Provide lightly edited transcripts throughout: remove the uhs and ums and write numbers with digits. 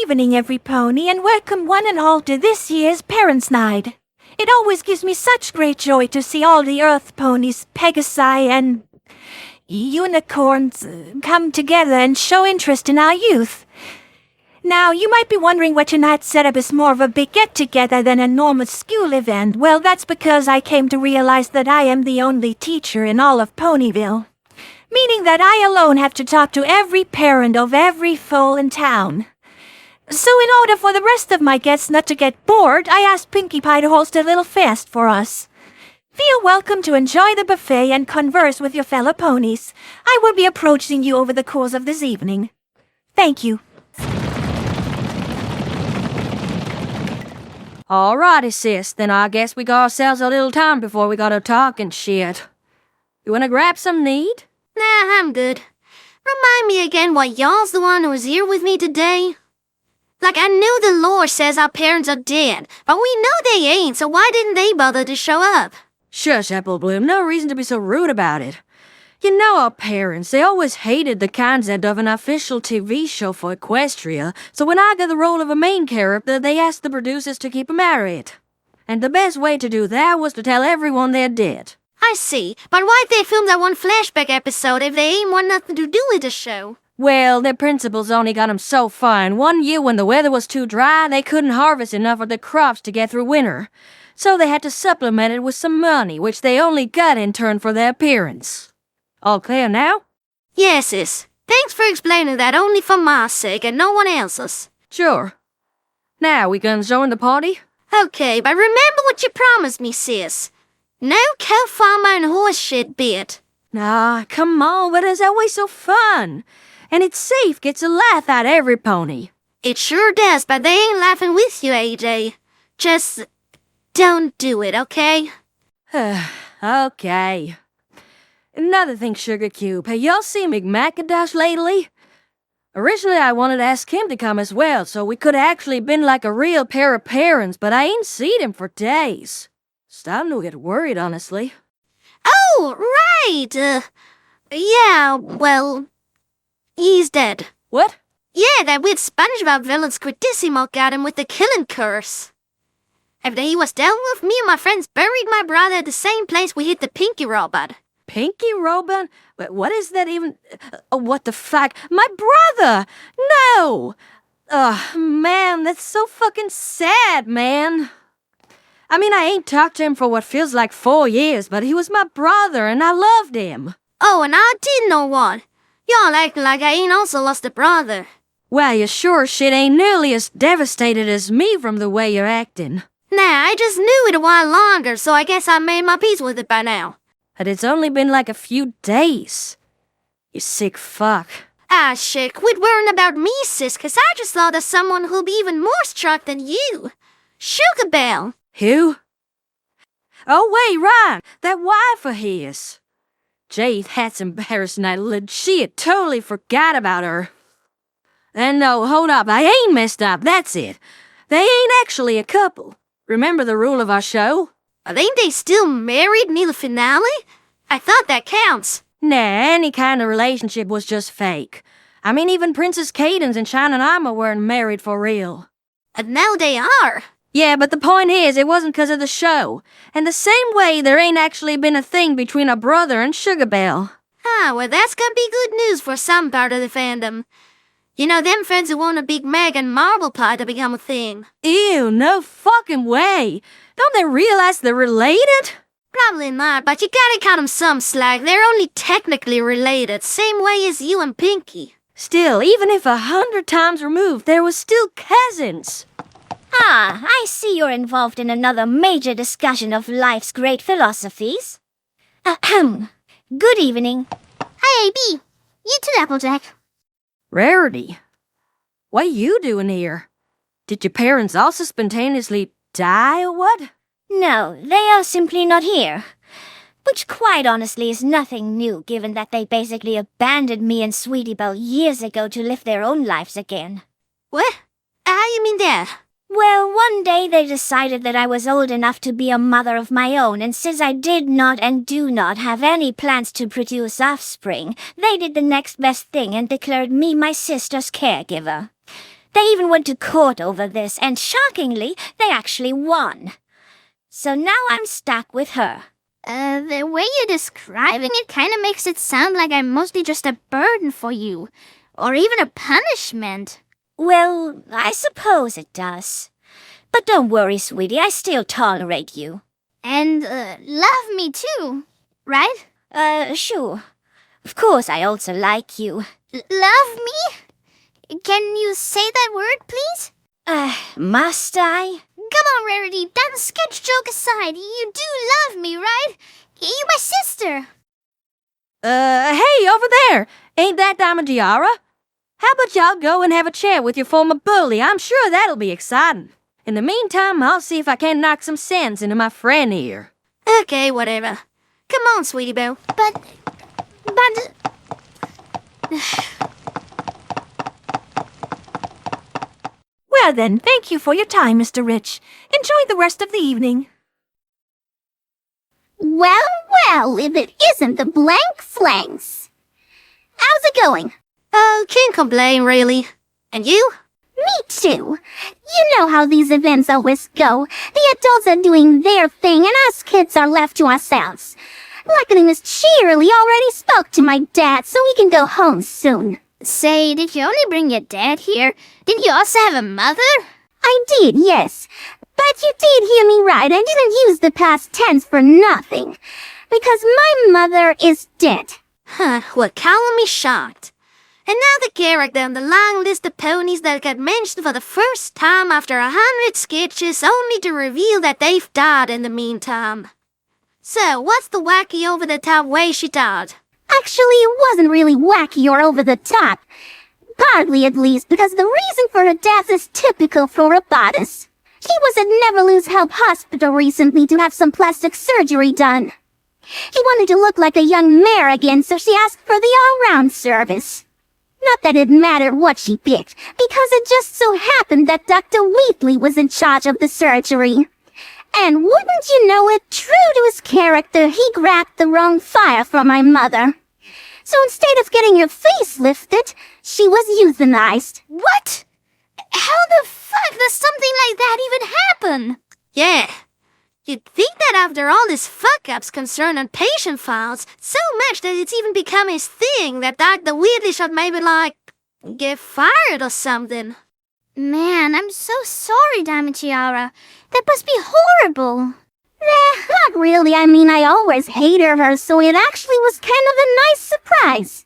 evening, every pony, and welcome one and all to this year's Parents' Night. It always gives me such great joy to see all the Earth ponies, Pegasi, and unicorns come together and show interest in our youth. Now, you might be wondering why tonight's setup is more of a big get-together than a normal school event. Well, that's because I came to realize that I am the only teacher in all of Ponyville. Meaning that I alone have to talk to every parent of every foal in town. So in order for the rest of my guests not to get bored, I asked Pinkie Pie to host a little fest for us. Feel welcome to enjoy the buffet and converse with your fellow ponies. I will be approaching you over the course of this evening. Thank you. Alrighty, sis, then I guess we got ourselves a little time before we gotta talk and shit. You wanna grab some meat? Nah, I'm good. Remind me again why y'all's the one who was here with me today? Like, I know the lore says our parents are dead, but we know they ain't, so why didn't they bother to show up? Shush, Apple Bloom, no reason to be so rude about it. You know our parents, they always hated the concept of an official TV show for Equestria, so when I got the role of a main character, they asked the producers to keep 'em married. And the best way to do that was to tell everyone they're dead. I see, but why'd they film that one flashback episode if they ain't want nothing to do with the show? Well, their principals only got 'em so far, and one year when the weather was too dry, they couldn't harvest enough of the crops to get through winter. So they had to supplement it with some money, which they only got in turn for their appearance. All clear now? Yes, sis. Thanks for explaining that only for my sake and no one else's. Sure. Now, we gonna join the party? Okay, but remember what you promised me, sis. No cow farmer and horse shit bit. Nah, come on, but it's always so fun. And it's safe, gets a laugh out of every pony. It sure does, but they ain't laughing with you, AJ. Just don't do it, okay? Okay. Another thing, Sugar Cube, have y'all seen McMacintosh lately? Originally, I wanted to ask him to come as well, so we could have actually been like a real pair of parents, but I ain't seen him for days. Starting to get worried, honestly. Oh, right! Yeah, well, he's dead. What? Yeah, that weird SpongeBob villain Squidissimo got him with the killing curse. After he was dealt with, me and my friends buried my brother at the same place we hid the Pinky Robot. Pinky Robot? What is that even? What the fuck? My brother! No! Man, that's so fucking sad, man. I mean, I ain't talked to him for what feels like 4 years, but he was my brother, and I loved him. Oh, and I did know what. Y'all acting like I ain't also lost a brother. Well, you sure shit ain't nearly as devastated as me from the way you're acting. Nah, I just knew it a while longer, so I guess I made my peace with it by now. But it's only been like a few days. You sick fuck. Ah, shit, quit worrying about me, sis, 'cause I just thought of someone who'll be even more struck than you. Sugar Belle. Who? Oh, wait, right. That wife of his. Jade, that's embarrassing. I legit totally forgot about her. And no, hold up. I ain't messed up. That's it. They ain't actually a couple. Remember the rule of our show? But ain't they still married near the finale? I thought that counts. Nah, any kind of relationship was just fake. I mean, even Princess Cadence and Shining Armor weren't married for real. And now they are. Yeah, but the point is, it wasn't 'cause of the show. And the same way, there ain't actually been a thing between a brother and Sugar Belle. Ah, well, that's gonna be good news for some part of the fandom. You know, them friends who want a Big Mac and marble pie to become a thing. Ew, no fucking way. Don't they realize they're related? Probably not, but you gotta cut them some slack. They're only technically related, same way as you and Pinky. Still, even if 100 times removed, there was still cousins. Ah, I see you're involved in another major discussion of life's great philosophies. Ahem. Good evening. Hi, AB. You too, Applejack. Rarity. What you doing here? Did your parents also spontaneously die or what? No, they are simply not here. Which quite honestly is nothing new, given that they basically abandoned me and Sweetie Belle years ago to live their own lives again. What? How you mean that? Well, one day they decided that I was old enough to be a mother of my own, and since I did not and do not have any plans to produce offspring, they did the next best thing and declared me my sister's caregiver. They even went to court over this, and shockingly, they actually won. So now I'm stuck with her. The way you're describing it kind of makes it sound like I'm mostly just a burden for you. Or even a punishment. Well, I suppose it does. But don't worry, sweetie, I still tolerate you. And, love me too, right? Sure. Of course I also like you. Love me? Can you say that word, please? Must I? Come on, Rarity, that sketch joke aside, you do love me, right? You're my sister. Hey, over there! Ain't that Diamond Tiara? How about y'all go and have a chat with your former bully? I'm sure that'll be exciting. In the meantime, I'll see if I can knock some sense into my friend here. Okay, whatever. Come on, sweetie belle. But... Well then, thank you for your time, Mr. Rich. Enjoy the rest of the evening. Well, well, if it isn't the blank flanks. How's it going? Can't complain, really. And you? Me too. You know how these events always go. The adults are doing their thing and us kids are left to ourselves. Luckily, Miss Cheerily already spoke to my dad, so we can go home soon. Say, did you only bring your dad here? Didn't you also have a mother? I did, yes. But you did hear me right. I didn't use the past tense for nothing. Because my mother is dead. Huh, well, calling me shocked. Another character on the long list of ponies that got mentioned for the first time after 100 sketches, only to reveal that they've died in the meantime. So, what's the wacky over-the-top way she died? Actually, it wasn't really wacky or over-the-top. Partly, at least, because the reason for her death is typical for a bodice. She was at Never Lose Help Hospital recently to have some plastic surgery done. She wanted to look like a young mare again, so she asked for the all-round service. Not that it mattered what she picked, because it just so happened that Dr. Wheatley was in charge of the surgery. And wouldn't you know it, true to his character, he grabbed the wrong fire for my mother. So instead of getting her face lifted, she was euthanized. What? How the fuck does something like that even happen? Yeah. You'd think that after all these fuck-ups concerning patient files, so much that it's even become his thing that Dr. Wheatley should maybe, get fired or something. Man, I'm so sorry, Diamond Tiara. That must be horrible. Not really. I mean, I always hated her, so it actually was kind of a nice surprise.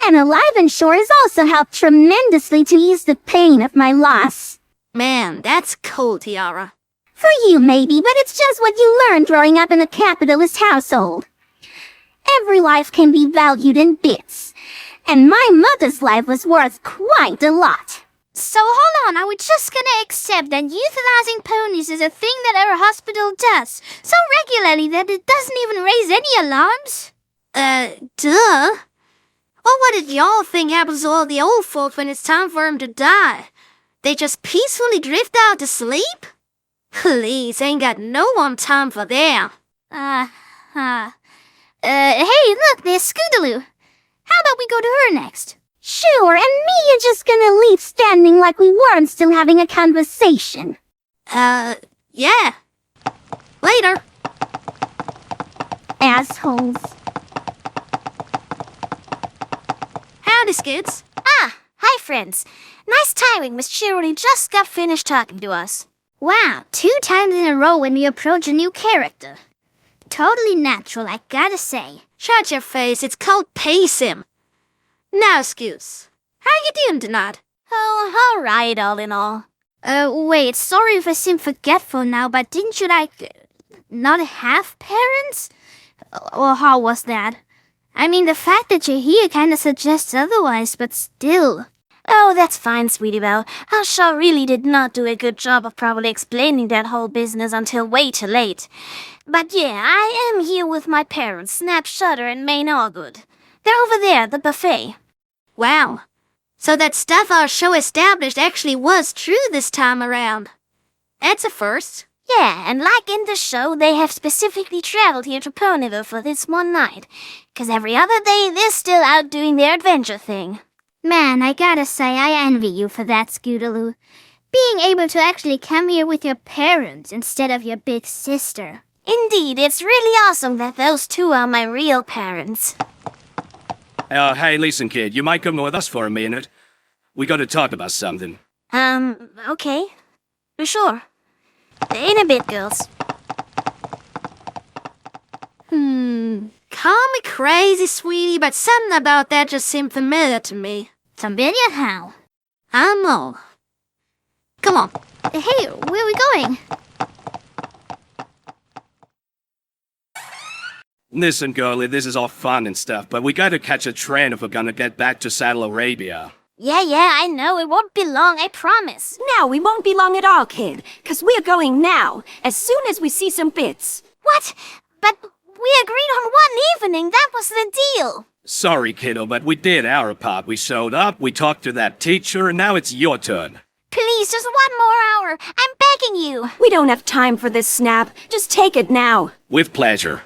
And Alive and Shore has also helped tremendously to ease the pain of my loss. Man, that's cool, Tiara. For you, maybe, but it's just what you learn growing up in a capitalist household. Every life can be valued in bits. And my mother's life was worth quite a lot. So hold on, are we just gonna accept that euthanizing ponies is a thing that our hospital does so regularly that it doesn't even raise any alarms? Duh. Well, what did y'all think happens to all the old folks when it's time for them to die? They just peacefully drift out to sleep? Please, ain't got no one time for them. Hey, look, there's Scootaloo. How about we go to her next? Sure, and me you're just gonna leave standing like we weren't still having a conversation. Yeah. Later. Assholes. Howdy, Skids. Hi, friends. Nice timing. Miss Shirley just got finished talking to us. Wow, 2 times in a row when we approach a new character. Totally natural, I gotta say. Shut your face, it's called Pace Him. Now, Scoots, how you doing tonight? Oh, all right, all in all. Wait, sorry if I seem forgetful now, but didn't you, not have parents? Or how was that? I mean, the fact that you're here kinda suggests otherwise, but still. Oh, that's fine, Sweetie Belle. Our show really did not do a good job of properly explaining that whole business until way too late. But yeah, I am here with my parents, Snap, Shudder, and Maine Allgood. They're over there at the buffet. Wow. So that stuff our show established actually was true this time around. That's a first. Yeah, and like in the show, they have specifically traveled here to Ponyville for this one night. 'Cause every other day, they're still out doing their adventure thing. Man, I gotta say, I envy you for that, Scootaloo. Being able to actually come here with your parents instead of your big sister. Indeed, it's really awesome that those two are my real parents. Hey, listen, kid, you might come with us for a minute. We gotta talk about something. Okay. Sure. In a bit, girls. Call me crazy, sweetie, but something about that just seemed familiar to me. Familiar how? I know. Come on. Hey, where are we going? Listen, girlie, this is all fun and stuff, but we gotta catch a train if we're gonna get back to Saddle Arabia. Yeah, I know. It won't be long, I promise. No, we won't be long at all, kid, 'cause we're going now, as soon as we see some bits. What? But we agreed on one evening. That was the deal. Sorry, kiddo, but we did our part. We showed up, we talked to that teacher, and now it's your turn. Please, just one more hour. I'm begging you. We don't have time for this, Snap. Just take it now. With pleasure.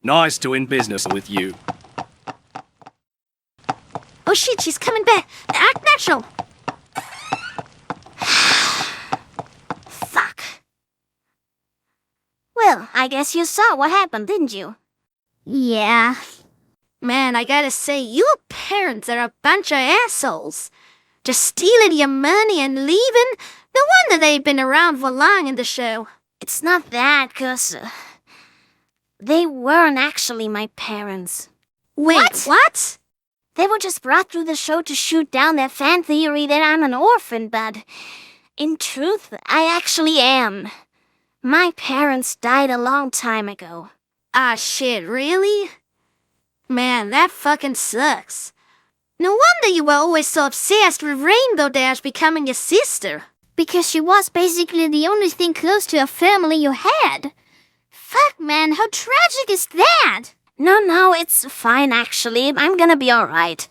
Nice doing business with you. Oh shit, she's coming back. Act natural. Fuck. Well, I guess you saw what happened, didn't you? Yeah. Man, I gotta say, your parents are a bunch of assholes. Just stealing your money and leaving. No wonder they've been around for long in the show. It's not that, 'cause they weren't actually my parents. Wait, what? They were just brought through the show to shoot down their fan theory that I'm an orphan, but in truth, I actually am. My parents died a long time ago. Ah, shit, really? Man, that fucking sucks. No wonder you were always so obsessed with Rainbow Dash becoming your sister. Because she was basically the only thing close to a family you had. Fuck, man, how tragic is that? No, it's fine, actually. I'm gonna be alright.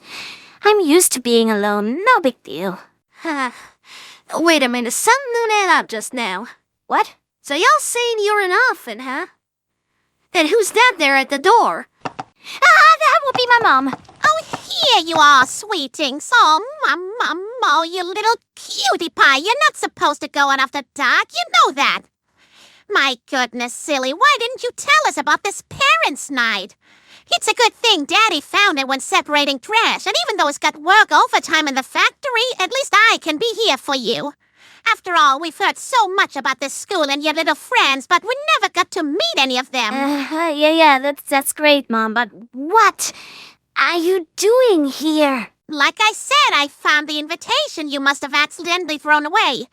I'm used to being alone. No big deal. Wait a minute, something knew that up just now. What? So y'all saying you're an orphan, huh? And who's that there at the door? That would be my mom. Oh, here you are, sweetings. Oh, oh, you little cutie pie. You're not supposed to go out after dark. You know that. My goodness, silly. Why didn't you tell us about this parents' night? It's a good thing Daddy found it when separating trash. And even though it's got work overtime in the factory, at least I can be here for you. After all, we've heard so much about this school and your little friends, but we never got to meet any of them. Yeah, that's great, Mom, but what are you doing here? Like I said, I found the invitation you must have accidentally thrown away.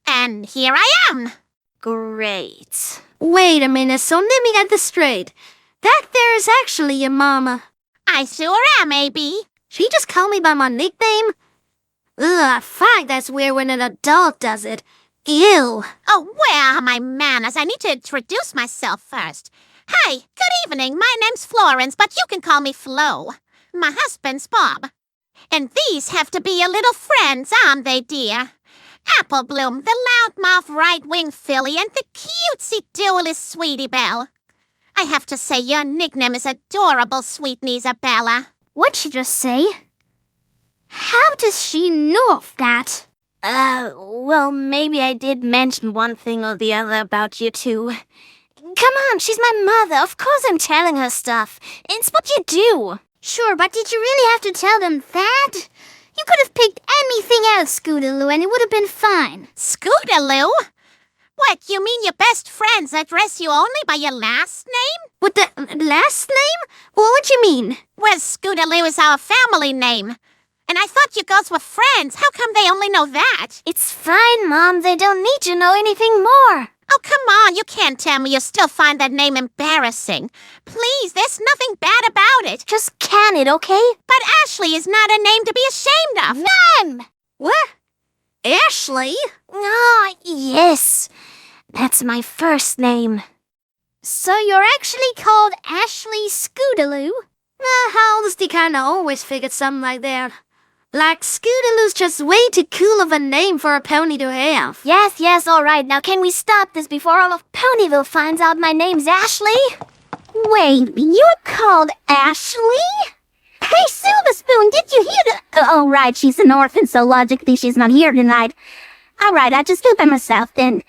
And here I am. Great. Wait a minute, so let me get this straight. That there is actually your mama. I sure am, A.B. She just called me by my nickname? Ugh, fuck, that's weird when an adult does it. Ew. Oh, where are my manners? I need to introduce myself first. Hi, good evening. My name's Florence, but you can call me Flo. My husband's Bob. And these have to be your little friends, aren't they, dear? Apple Bloom, the loudmouth right-wing filly, and the cutesy duelist Sweetie Belle. I have to say your nickname is adorable, sweet Isabella. What'd she just say? How does she know of that? Well, maybe I did mention one thing or the other about you two. Come on, she's my mother. Of course I'm telling her stuff. It's what you do. Sure, but did you really have to tell them that? You could have picked anything else, Scootaloo, and it would have been fine. Scootaloo? What, you mean your best friends address you only by your last name? What, the last name? What you mean? Well, Scootaloo is our family name. And I thought you girls were friends. How come they only know that? It's fine, Mom. They don't need to know anything more. Oh, come on. You can't tell me you still find that name embarrassing. Please, there's nothing bad about it. Just Candid, okay? But Ashley is not a name to be ashamed of. None! What? Ashley? Ah, yes. That's my first name. So you're actually called Ashley Scootaloo? How oldesty kinda always figured something like that. Like, Scootaloo's just way too cool of a name for a pony to have. Yes, all right. Now can we stop this before all of Ponyville finds out my name's Ashley? Wait, you're called Ashley? Hey, Silver Spoon, did you hear the— Oh, right, she's an orphan, so logically she's not here tonight. Alright, I'll just do it by myself then.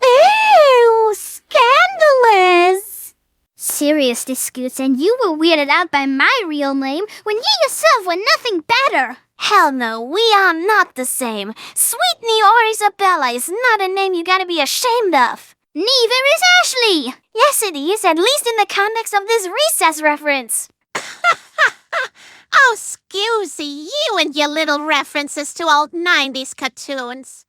Ew, scandalous! Seriously, Scoots, and you were weirded out by my real name when you yourself were nothing better. Hell no, we are not the same. Sweetney or Isabella is not a name you gotta be ashamed of. Neither is Ashley. Yes, it is, at least in the context of this recess reference. Oh, Scoozy, you and your little references to old 90s cartoons.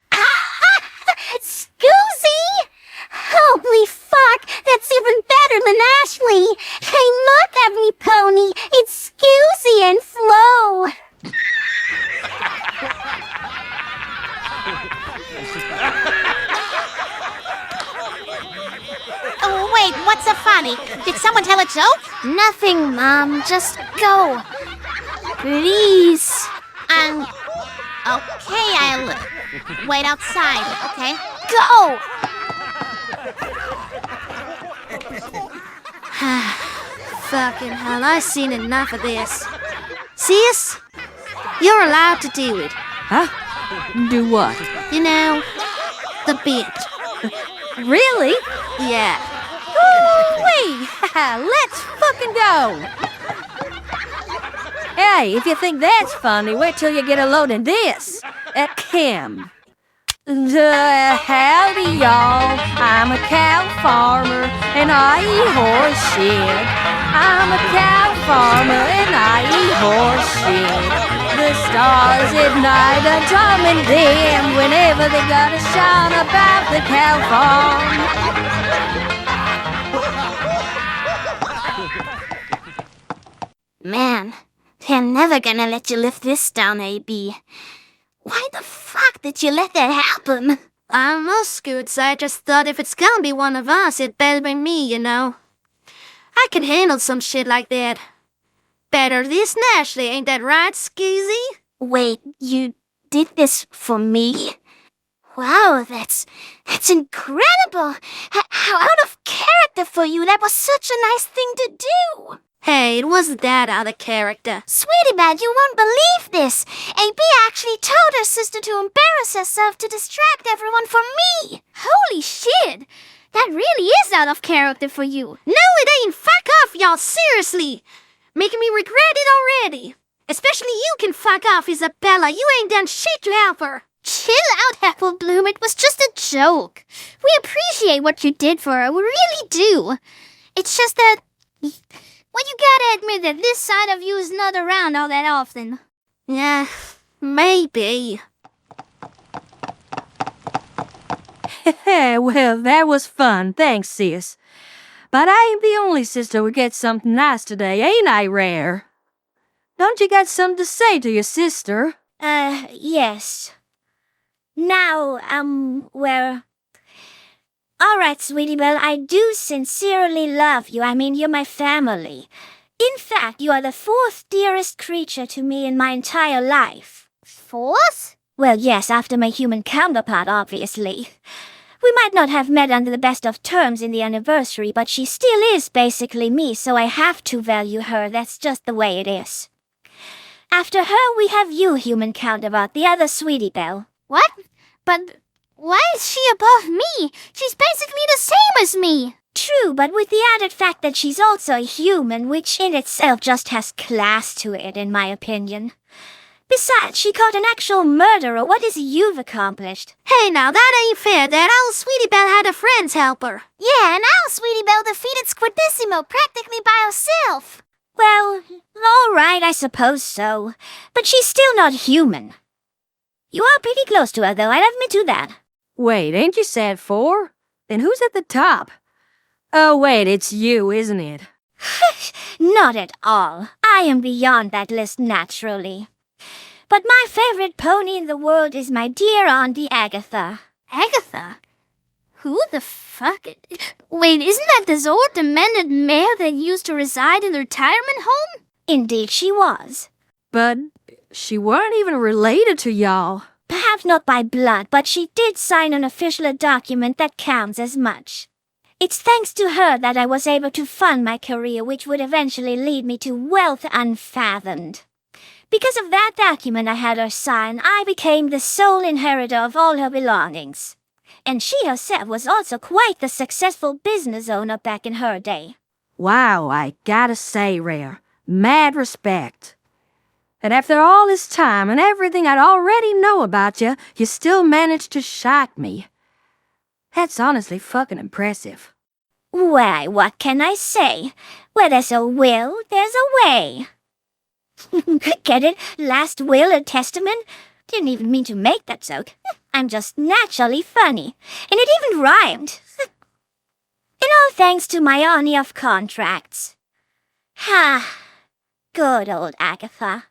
Scoozy? Holy fuck, that's even better than Ashley. Hey, look at me, Pony. It's Scoozy and Flo. Oh, wait, what's so funny? Did someone tell a joke? Nothing, Mom. Just go. Please. Okay, I'll wait outside, okay? Go! Fucking hell, I've seen enough of this. Sis, you're allowed to do it. Huh? Do what? You know, the bit. Really? Yeah. Wee! Let's fucking go! Hey, if you think that's funny, wait till you get a load of this. Kim. Howdy, y'all. I'm a cow farmer, and I eat horse shit. I'm a cow farmer, and I eat horse shit. The stars at night are Tom and them whenever they got a shine about the cow farm. Man, they're never gonna let you live this down, AB. Why the fuck did you let that happen? I don't know, Scoots. I just thought if it's gonna be one of us, it better be me, you know. I can handle some shit like that. Better this than Ashley, ain't that right, Skeezy? Wait, you did this for me? Wow, that's incredible. How out of character for you. That was such a nice thing to do. Hey, it wasn't that out of character. Sweetie Bad, you won't believe this. AB actually told her sister to embarrass herself to distract everyone from me. Holy shit! That really is out of character for you. No, it ain't. Fuck off, y'all. Seriously. Making me regret it already. Especially you can fuck off, Isabella. You ain't done shit to help her. Chill out, Apple Bloom. It was just a joke. We appreciate what you did for her. We really do. It's just that... well, you gotta admit that this side of you is not around all that often. Yeah, maybe. Well, that was fun. Thanks, sis. But I ain't the only sister who gets something nice today, ain't I, Rare? Don't you got something to say to your sister? Yes. Now, well... All right, Sweetie Belle, I do sincerely love you. I mean, you're my family. In fact, you are the fourth dearest creature to me in my entire life. Fourth? Well, yes, after my human counterpart, obviously. We might not have met under the best of terms in the anniversary, but she still is basically me, so I have to value her. That's just the way it is. After her, we have you, human counterpart, the other Sweetie Belle. What? But why is she above me? She's basically the same as me. True, but with the added fact that she's also a human, which in itself just has class to it, in my opinion. Besides, she caught an actual murderer. What is it you've accomplished? Hey, now that ain't fair. That old Sweetie Belle had a friend's helper. Yeah, and our Sweetie Belle defeated Squidissimo practically by herself. Well, all right, I suppose so. But she's still not human. You are pretty close to her, though, I'll admit to that. Wait, ain't you said 4? Then who's at the top? Oh, wait, it's you, isn't it? Not at all. I am beyond that list naturally. But my favorite pony in the world is my dear Auntie Agatha. Agatha? Who the fuck? Wait, isn't that the Zord demented mare that used to reside in the retirement home? Indeed she was. But she weren't even related to y'all. Perhaps not by blood, but she did sign an official document that counts as much. It's thanks to her that I was able to fund my career, which would eventually lead me to wealth unfathomed. Because of that document I had her sign, I became the sole inheritor of all her belongings. And she herself was also quite the successful business owner back in her day. Wow, I gotta say, Rare, mad respect. And after all this time and everything I'd already know about you, you still managed to shock me. That's honestly fucking impressive. Why, what can I say? Where there's a will, there's a way. Get it? Last will or testament? Didn't even mean to make that joke. I'm just naturally funny. And it even rhymed. And all thanks to my army of contracts. Ha! Good old Agatha.